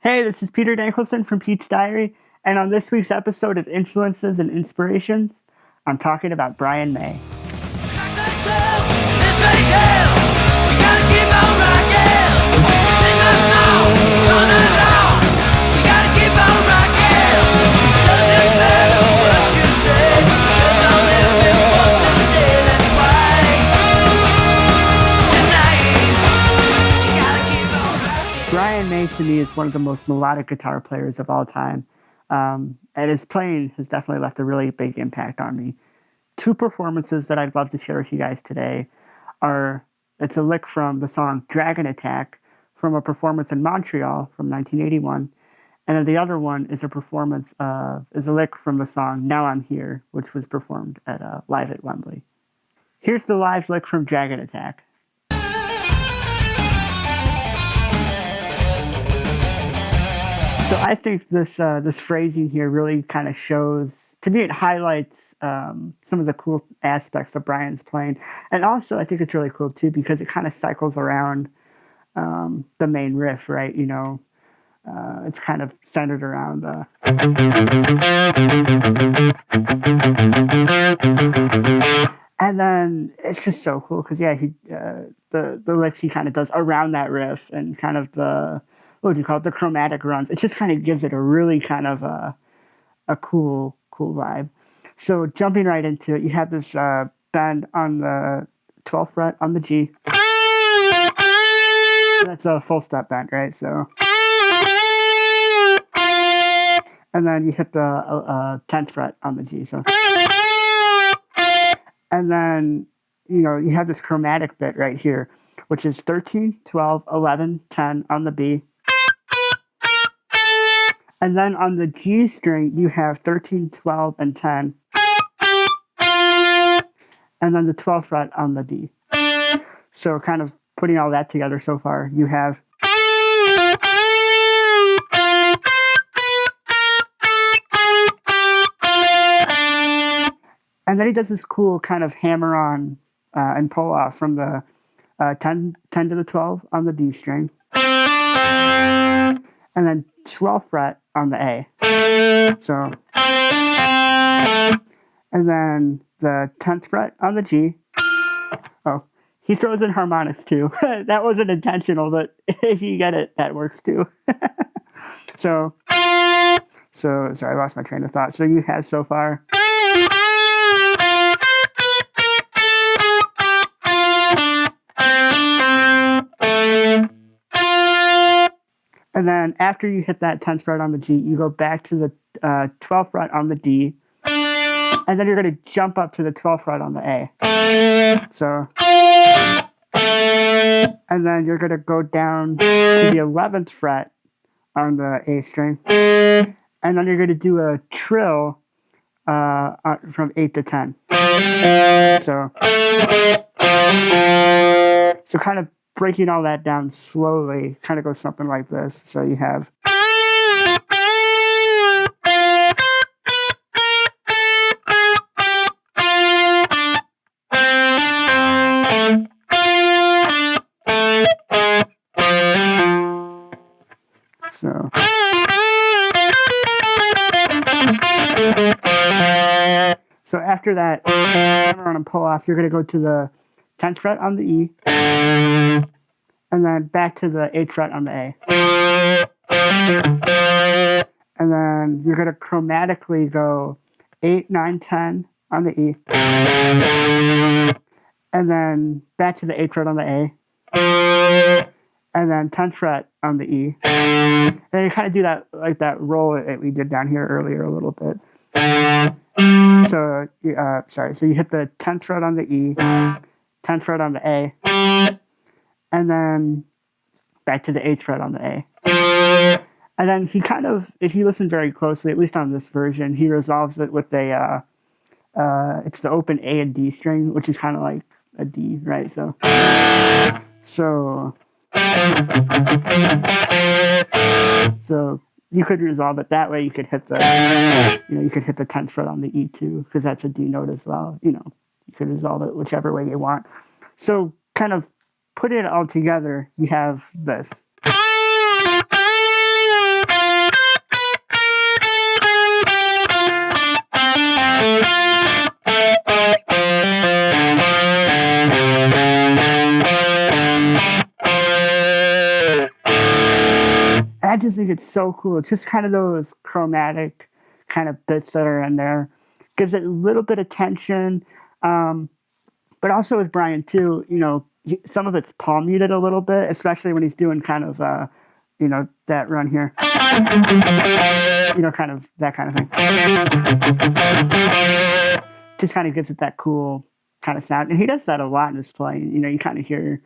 Hey, this is Peter Dankelson from Pete's Diary, and on this week's episode of Influences and Inspirations, I'm talking about Brian May. Brian May, to me, is one of the most melodic guitar players of all time. And his playing has definitely left a really big impact on me. Two performances that I'd love to share with you guys today are, it's a lick from the song Dragon Attack from a performance in Montreal from 1981. And then the other one is is a lick from the song Now I'm Here, which was performed at live at Wembley. Here's the live lick from Dragon Attack. So I think this phrasing here really kind of shows, to me, it highlights some of the cool aspects of Brian's playing. And also, I think it's really cool, too, because it kind of cycles around the main riff, right? You know, it's kind of centered around and then it's just so cool because, yeah, the licks he kind of does around that riff and kind of what do you call it, the chromatic runs. It just kind of gives it a really kind of a cool vibe. So jumping right into it, you have this bend on the 12th fret on the G. That's a full step bend, right? So, and then you hit the 10th fret on the G. So, and then you have this chromatic bit right here, which is 13, 12, 11, 10 on the B. And then on the G string, you have 13, 12, and 10. And then the 12th fret on the D. So kind of putting all that together so far, you have... And then he does this cool kind of hammer-on and pull-off from the 10 to the 12 on the D string. And then 12th fret on the A. So, and then the 10th fret on the G. Oh, he throws in harmonics too. That wasn't intentional, but if you get it, that works too. So sorry, I lost my train of thought. So you have so far. And then after you hit that 10th fret on the G, you go back to the 12th fret on the D. And then you're going to jump up to the 12th fret on the A. So, and then you're going to go down to the 11th fret on the A string. And then you're going to do a trill from 8 to 10. So kind of breaking all that down slowly kind of goes something like this. So you have... So after that hammer on and pull off, you're going to go to the 10th fret on the E, and then back to the 8th fret on the A. And then you're going to chromatically go 8, 9, 10 on the E, and then back to the 8th fret on the A, and then 10th fret on the E. And you kind of do that, like that roll that we did down here earlier a little bit. So you hit the 10th fret on the E, 10th fret on the A, and then back to the 8th fret on the A. And then he kind of, if you listen very closely, at least on this version, he resolves it with it's the open A and D string, which is kind of like a D, right? So you could resolve it that way. You could hit the 10th fret on the E too, because that's a D note as well. You could resolve it whichever way you want. So kind of putting it all together, you have this. I just think it's so cool. It's just kind of those chromatic kind of bits that are in there. Gives it a little bit of tension. But also with Brian too, some of it's palm muted a little bit, especially when he's doing kind of, that run here. Kind of that kind of thing. Just kind of gives it that cool kind of sound. And he does that a lot in his playing. You kind of hear,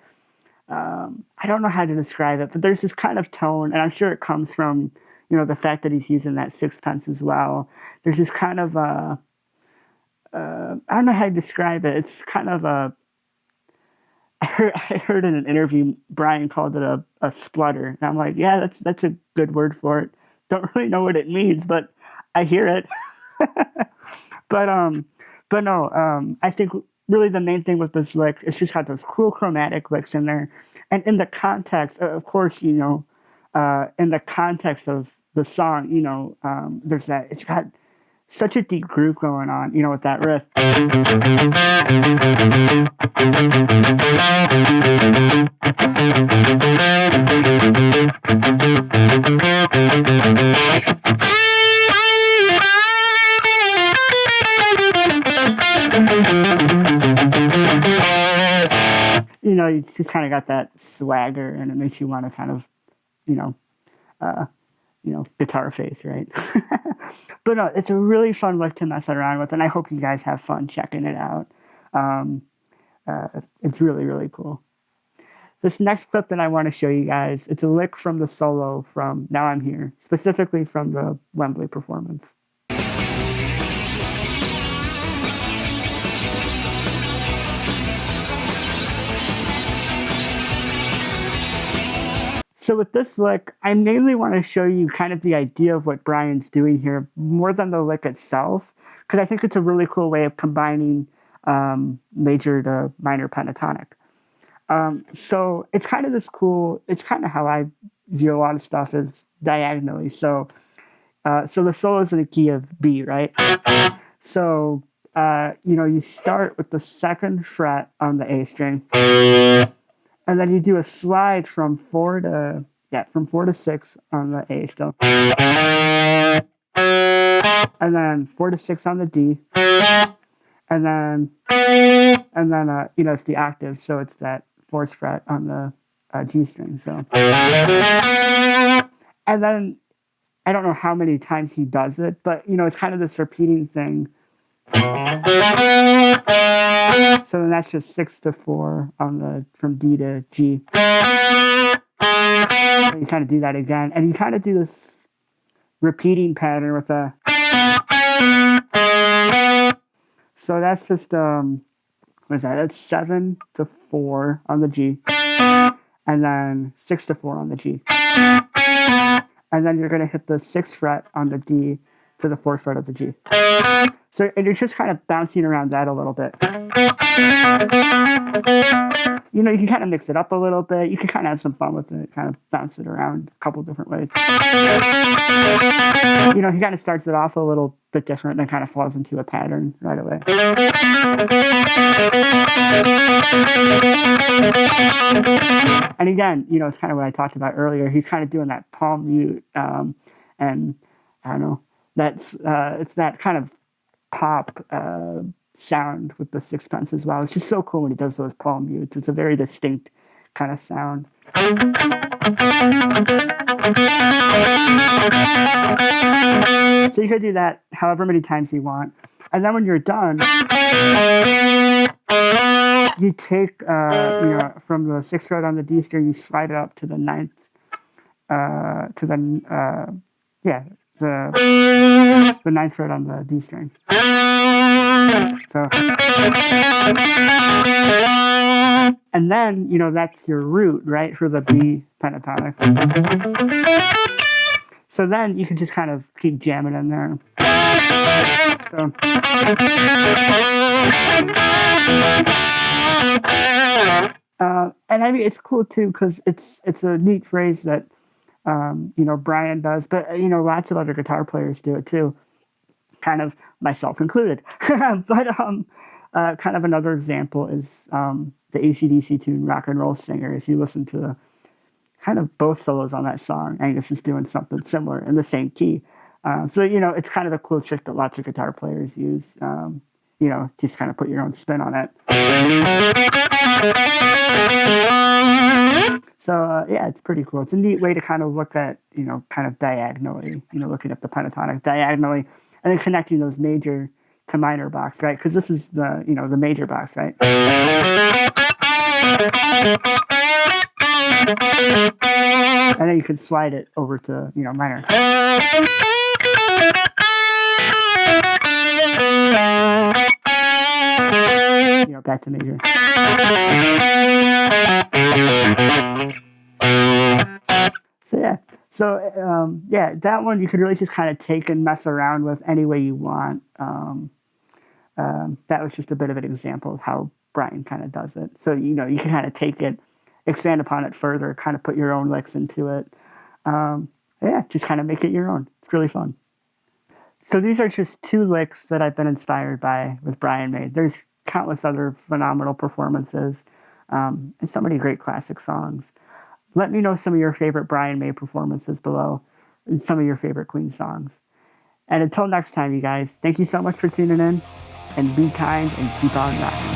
I don't know how to describe it, but there's this kind of tone, and I'm sure it comes from, the fact that he's using that sixpence as well. There's this kind of, I don't know how to describe it. It's kind of I heard in an interview, Brian called it a splutter. And I'm like, yeah, that's a good word for it. Don't really know what it means, but I hear it. but no, I think really the main thing with this lick, it's just got those cool chromatic licks in there. And in the context, of course, in the context of the song, there's that, it's got such a deep groove going on, with that riff. It's just kind of got that swagger, and it makes you want to kind of, guitar face, right? But no, it's a really fun lick to mess around with, and I hope you guys have fun checking it out. It's really, really cool. This next clip that I want to show you guys, it's a lick from the solo from Now I'm Here, specifically from the Wembley performance. So with this lick, I mainly want to show you kind of the idea of what Brian's doing here, more than the lick itself, because I think it's a really cool way of combining major to minor pentatonic. So it's kind of this cool, it's kind of how I view a lot of stuff is diagonally. So the solo is in the key of B, right? So, you start with the second fret on the A string. And then you do a slide from 4 to 6 on the A still. And then 4 to 6 on the D. And then it's the octave, so it's that 4th fret on the G string. So, and then I don't know how many times he does it, but it's kind of this repeating thing. So then that's just 6 to 4 from D to G. And you kind of do that again, and you kind of do this repeating pattern with a. So that's just what is that? That's 7 to 4 on the G, and then 6 to 4 on the G, and then you're gonna hit the 6th fret on the D to the 4th fret of the G. So, and you're just kind of bouncing around that a little bit. You can kind of mix it up a little bit. You can kind of have some fun with it, kind of bounce it around a couple different ways. He kind of starts it off a little bit different, then kind of falls into a pattern right away. And again, it's kind of what I talked about earlier. He's kind of doing that palm mute, and I don't know. It's that kind of pop sound with the sixpence as well. It's just so cool when he does those palm mutes. It's a very distinct kind of sound. So you could do that however many times you want. And then when you're done, you take, from the 6th fret on the D string, you slide it up to the 9th, the 9th fret on the D string. So, and then, that's your root, right, for the B pentatonic. So then you can just kind of keep jamming in there. So, and I mean, it's cool too, because it's a neat phrase that, Brian does, but, lots of other guitar players do it too. Kind of myself included. But kind of another example is the AC/DC tune Rock and Roll Singer. If you listen to kind of both solos on that song, Angus is doing something similar in the same key. So, it's kind of a cool trick that lots of guitar players use. Just kind of put your own spin on it. So, it's pretty cool. It's a neat way to kind of look at, kind of diagonally, looking at the pentatonic diagonally, and then connecting those major to minor box, right? Because this is the, the major box, right? And then you can slide it over to, minor. Back to major. So that one you could really just kind of take and mess around with any way you want. That was just a bit of an example of how Brian kind of does it. So, you can kind of take it, expand upon it further, kind of put your own licks into it. Just kind of make it your own. It's really fun. So these are just 2 licks that I've been inspired by with Brian May. There's countless other phenomenal performances and so many great classic songs. Let me know some of your favorite Brian May performances below and some of your favorite Queen songs. And until next time, you guys, thank you so much for tuning in, and be kind and keep on rocking.